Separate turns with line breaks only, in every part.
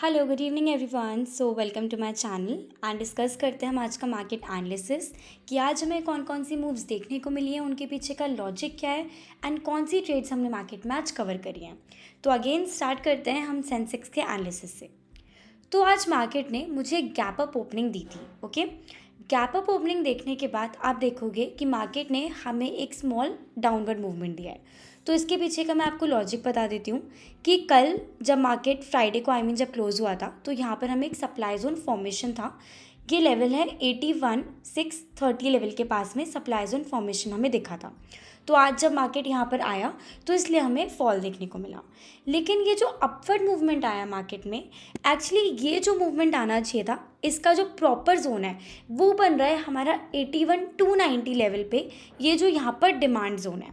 Hello good evening everyone. So welcome to my channel and discuss करते हैं हम आज का मार्केट एनालिसिस कि आज हमें कौन कौन सी मूव्स देखने को मिली हैं, उनके पीछे का लॉजिक क्या है एंड कौन सी ट्रेड्स हमने मार्केट में आज कवर करी हैं। तो अगेन स्टार्ट करते हैं हम सेंसेक्स के एनालिसिस से। तो आज मार्केट ने मुझे गैप अप ओपनिंग दी थी। ओके, गैप अप ओपनिंग देखने के बाद आप देखोगे कि मार्केट ने हमें एक स्मॉल डाउनवर्ड मूवमेंट दिया है। तो इसके पीछे का मैं आपको लॉजिक बता देती हूँ कि कल जब मार्केट फ्राइडे को जब क्लोज हुआ था तो यहाँ पर हमें एक सप्लाई जोन फॉर्मेशन था। ये लेवल है 81,630 लेवल के पास में सप्लाई जोन फॉर्मेशन हमें दिखा था। तो आज जब मार्केट यहाँ पर आया तो इसलिए हमें फॉल देखने को मिला। लेकिन ये जो अपवर्ड मूवमेंट आया मार्केट में, एक्चुअली ये जो मूवमेंट आना चाहिए था, इसका जो प्रॉपर जोन है वो बन रहा है हमारा 81,290 लेवल पे। ये जो यहाँ पर डिमांड जोन है,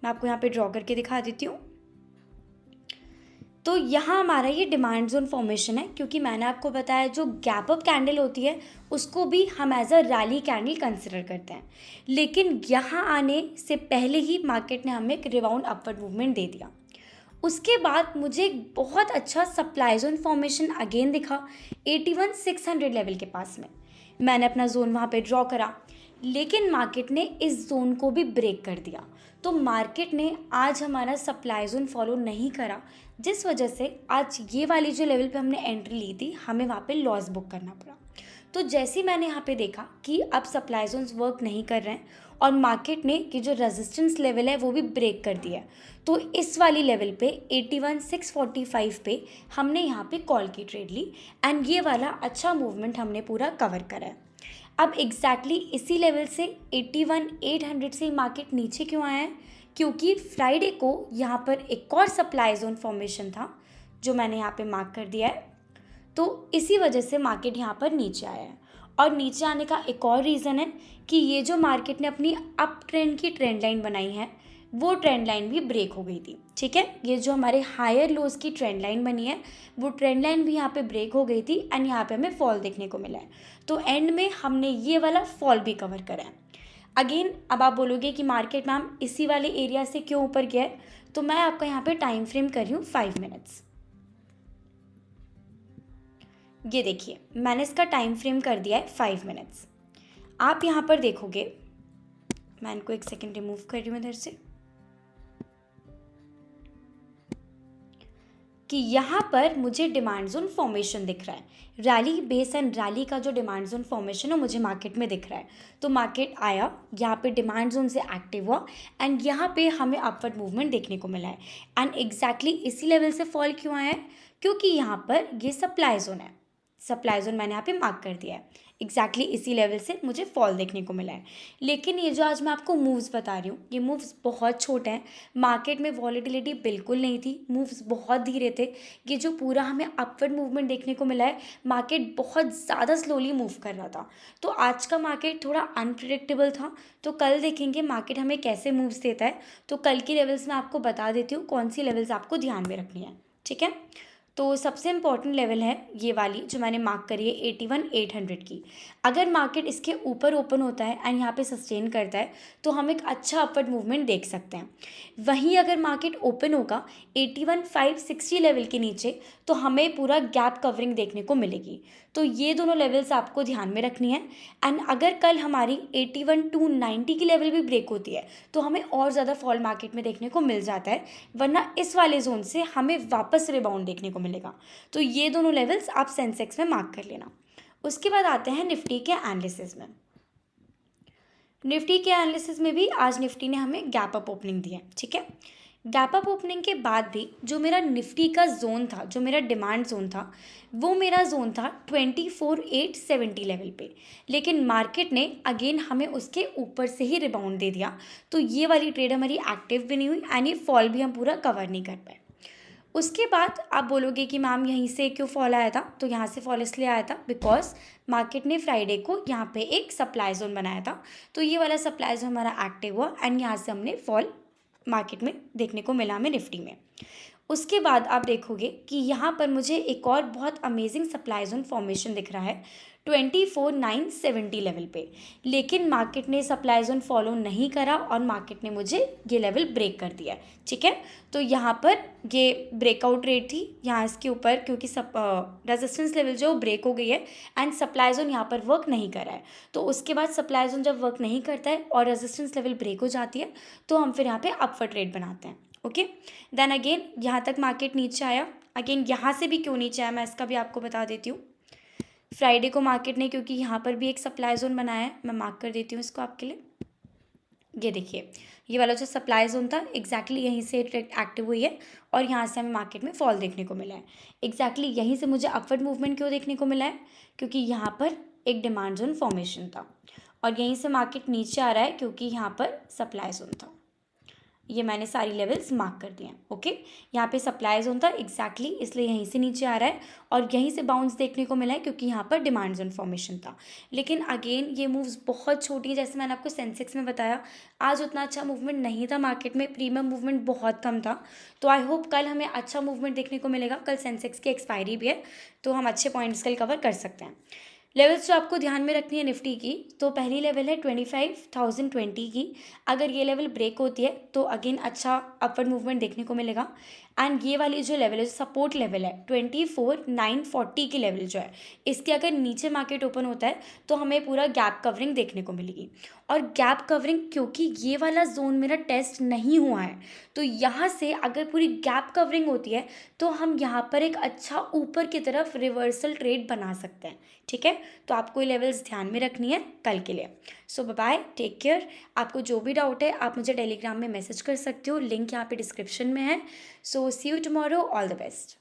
मैं आपको यहाँ पे ड्रॉ करके दिखा देती हूँ। तो यहाँ हमारा ये डिमांड जोन फॉर्मेशन है, क्योंकि मैंने आपको बताया जो गैप अप कैंडल होती है उसको भी हम as a rally candle consider करते हैं। लेकिन यहाँ आने से पहले ही मार्केट ने हमें एक रिबाउंड अपवर्ड मूवमेंट दे दिया। उसके बाद मुझे एक बहुत अच्छा सप्लाई जोन फॉर्मेशन अगेन दिखा 81,600 लेवल के पास में। मैंने अपना जोन वहाँ पे ड्रॉ करा, लेकिन मार्केट ने इस जोन को भी ब्रेक कर दिया। तो मार्केट ने आज हमारा सप्लाई जोन फॉलो नहीं करा, जिस वजह से आज ये वाली जो लेवल पे हमने एंट्री ली थी हमें वहाँ पे लॉस बुक करना पड़ा। तो जैसे ही मैंने यहाँ पे देखा कि अब सप्लाई जोन्स वर्क नहीं कर रहे हैं और मार्केट ने कि जो रेजिस्टेंस लेवल है वो भी ब्रेक कर दिया है, तो इस वाली लेवल पे 81,645 पे हमने यहाँ पे कॉल की ट्रेड ली एंड ये वाला अच्छा मूवमेंट हमने पूरा कवर करा है। अब एग्जैक्टली इसी लेवल से 81,800 से मार्केट नीचे क्यों आया है? क्योंकि फ्राइडे को यहाँ पर एक और सप्लाई जोन फॉर्मेशन था जो मैंने यहाँ पे मार्क कर दिया है। तो इसी वजह से मार्केट यहाँ पर नीचे आया है। और नीचे आने का एक और रीज़न है कि ये जो मार्केट ने अपनी अप ट्रेंड की ट्रेंड लाइन बनाई है वो ट्रेंड लाइन भी ब्रेक हो गई थी। ठीक है, ये जो हमारे हायर लोज की ट्रेंड लाइन बनी है वो ट्रेंड लाइन भी यहाँ पे ब्रेक हो गई थी एंड यहाँ पे हमें फॉल देखने को मिला है। तो एंड में हमने ये वाला फॉल भी कवर करा है। अगेन अब आप बोलोगे कि मार्केट मैम इसी वाले एरिया से क्यों ऊपर गया है, तो मैं आपका यहाँ पे टाइम फ्रेम कर रही हूँ 5 मिनट्स। ये देखिए मैंने इसका टाइम फ्रेम कर दिया है 5 मिनट्स। आप यहाँ पर देखोगे, मैं इनको एक सेकेंड रिमूव कर रही हूँ इधर से, कि यहाँ पर मुझे डिमांड जोन फॉर्मेशन दिख रहा है। रैली बेस एंड रैली का जो डिमांड जोन फॉर्मेशन है मुझे मार्केट में दिख रहा है। तो मार्केट आया, यहाँ पे डिमांड जोन से एक्टिव हुआ एंड यहाँ पे हमें अपवर्ड मूवमेंट देखने को मिला है। एंड एग्जैक्टली इसी लेवल से फॉल क्यों आया है? क्योंकि यहाँ पर ये सप्लाई जोन है। सप्लाई जोन मैंने यहाँ पे मार्क कर दिया है। एग्जैक्टली इसी लेवल से मुझे फॉल देखने को मिला है। लेकिन ये जो आज मैं आपको मूव्स बता रही हूँ ये मूव्स बहुत छोटे हैं। मार्केट में वॉलेटिलिटी बिल्कुल नहीं थी, मूव्स बहुत धीरे थे। ये जो पूरा हमें अपवर्ड मूवमेंट देखने को मिला है, मार्केट बहुत ज़्यादा स्लोली मूव कर रहा था। तो आज का मार्केट थोड़ा अनप्रिडिक्टेबल था। तो कल देखेंगे मार्केट हमें कैसे मूव्स देता है। तो कल की लेवल्स मैं आपको बता देती हूँ कौन सी लेवल्स आपको ध्यान में रखनी है। ठीक है, तो सबसे इम्पॉर्टेंट लेवल है ये वाली जो मैंने मार्क करी है 81,800 की। अगर मार्केट इसके ऊपर ओपन होता है एंड यहाँ पे सस्टेन करता है तो हम एक अच्छा अपवर्ड मूवमेंट देख सकते हैं। वहीं अगर मार्केट ओपन होगा 81,560 लेवल के नीचे तो हमें पूरा गैप कवरिंग देखने को मिलेगी। तो ये दोनों लेवल्स आपको ध्यान में रखनी है। एंड अगर कल हमारी 81,290 की लेवल भी ब्रेक होती है तो हमें और ज़्यादा फॉल मार्केट में देखने को मिल जाता है, वरना इस वाले जोन से हमें वापस रिबाउंड देखने को मिलेगा। तो ये दोनों लेवल्स आप सेंसेक्स में मार्क कर लेना। उसके बाद आते हैं निफ्टी के एनालिसिस में। निफ्टी के एनालिसिस में भी आज निफ्टी ने हमें गैप अप ओपनिंग दी है। ठीक है, गैप अप ओपनिंग के बाद भी जो मेरा निफ्टी का जोन था, जो मेरा डिमांड जोन था, वो मेरा जोन था 24,870 लेवल पे। लेकिन मार्केट ने अगेन हमें उसके ऊपर से ही रिबाउंड दे दिया। तो ये वाली ट्रेड हमारी एक्टिव भी नहीं हुई एंड ये फॉल भी हम पूरा कवर नहीं कर पाए। उसके बाद आप बोलोगे कि मैम यहीं से क्यों फॉल आया था? तो यहाँ से फॉल इसलिए आया था बिकॉज मार्केट ने फ्राइडे को यहाँ पे एक सप्लाई जोन बनाया था। तो ये वाला सप्लाई जोन हमारा एक्टिव हुआ एंड यहाँ से हमने फॉल मार्केट में देखने को मिला हमें निफ्टी में। उसके बाद आप देखोगे कि यहाँ पर मुझे एक और बहुत अमेजिंग सप्लाई जोन फॉर्मेशन दिख रहा है 24,970 लेवल पे, लेकिन मार्केट ने सप्लाई जोन फॉलो नहीं करा और मार्केट ने मुझे ये लेवल ब्रेक कर दिया है। ठीक है, तो यहाँ पर ये ब्रेकआउट रेट थी यहाँ इसके ऊपर, क्योंकि रेजिस्टेंस लेवल जो ब्रेक हो गई है एंड सप्लाई जोन यहाँ पर वर्क नहीं कर रहा है। तो उसके बाद सप्लाई जोन जब वर्क नहीं करता है और रेजिस्टेंस लेवल ब्रेक हो जाती है तो हम फिर यहाँ पे अपवर्ड ट्रेड बनाते हैं। ओके, देन अगेन यहाँ तक मार्केट नीचे आया, अगेन यहाँ से भी क्यों नीचे आया मैं इसका भी आपको बता देती हूँ। फ्राइडे को मार्केट ने, क्योंकि यहाँ पर भी एक सप्लाई जोन बनाया है, मैं मार्क कर देती हूँ इसको आपके लिए। ये देखिए, ये वाला जो सप्लाई जोन था एग्जैक्टली यहीं से एक्टिव हुई है और यहाँ से हमें मार्केट में फॉल देखने को मिला है। एग्जैक्टली यहीं से मुझे अपवर्ड मूवमेंट क्यों देखने को मिला है, क्योंकि यहाँ पर एक डिमांड जोन फॉर्मेशन था और यहीं से मार्केट नीचे आ रहा है क्योंकि यहाँ पर सप्लाई जोन था। ये मैंने सारी लेवल्स मार्क कर दिए हैं। ओके, यहाँ पे सप्लाई जोन था एग्जैक्टली, इसलिए यहीं से नीचे आ रहा है और यहीं से बाउंस देखने को मिला है क्योंकि यहाँ पर डिमांड जोन फॉर्मेशन था। लेकिन अगेन ये मूव्स बहुत छोटी है, जैसे मैंने आपको सेंसेक्स में बताया आज उतना अच्छा मूवमेंट नहीं था मार्केट में, प्रीमियम मूवमेंट बहुत कम था। तो आई होप कल हमें अच्छा मूवमेंट देखने को मिलेगा। कल सेंसेक्स की एक्सपायरी भी है तो हम अच्छे पॉइंट्स कल कवर कर सकते हैं। लेवल्स जो आपको ध्यान में रखनी है निफ्टी की, तो पहली लेवल है 25,020 की। अगर ये लेवल ब्रेक होती है तो अगेन अच्छा अपवर्ड मूवमेंट देखने को मिलेगा। एंड ये वाली जो लेवल है, जो सपोर्ट लेवल है 24,940 की लेवल जो है, इसके अगर नीचे मार्केट ओपन होता है तो हमें पूरा गैप कवरिंग देखने को मिलेगी। और गैप कवरिंग, क्योंकि ये वाला जोन मेरा टेस्ट नहीं हुआ है, तो यहाँ से अगर पूरी गैप कवरिंग होती है तो हम यहाँ पर एक अच्छा ऊपर की तरफ रिवर्सल ट्रेड बना सकते हैं। ठीक है, तो आपको ये लेवल्स ध्यान में रखनी है कल के लिए। सो बाय, टेक केयर। आपको जो भी डाउट है आप मुझे टेलीग्राम में मैसेज कर सकते हो, लिंक यहाँ पे डिस्क्रिप्शन में है। So see you tomorrow, all the best.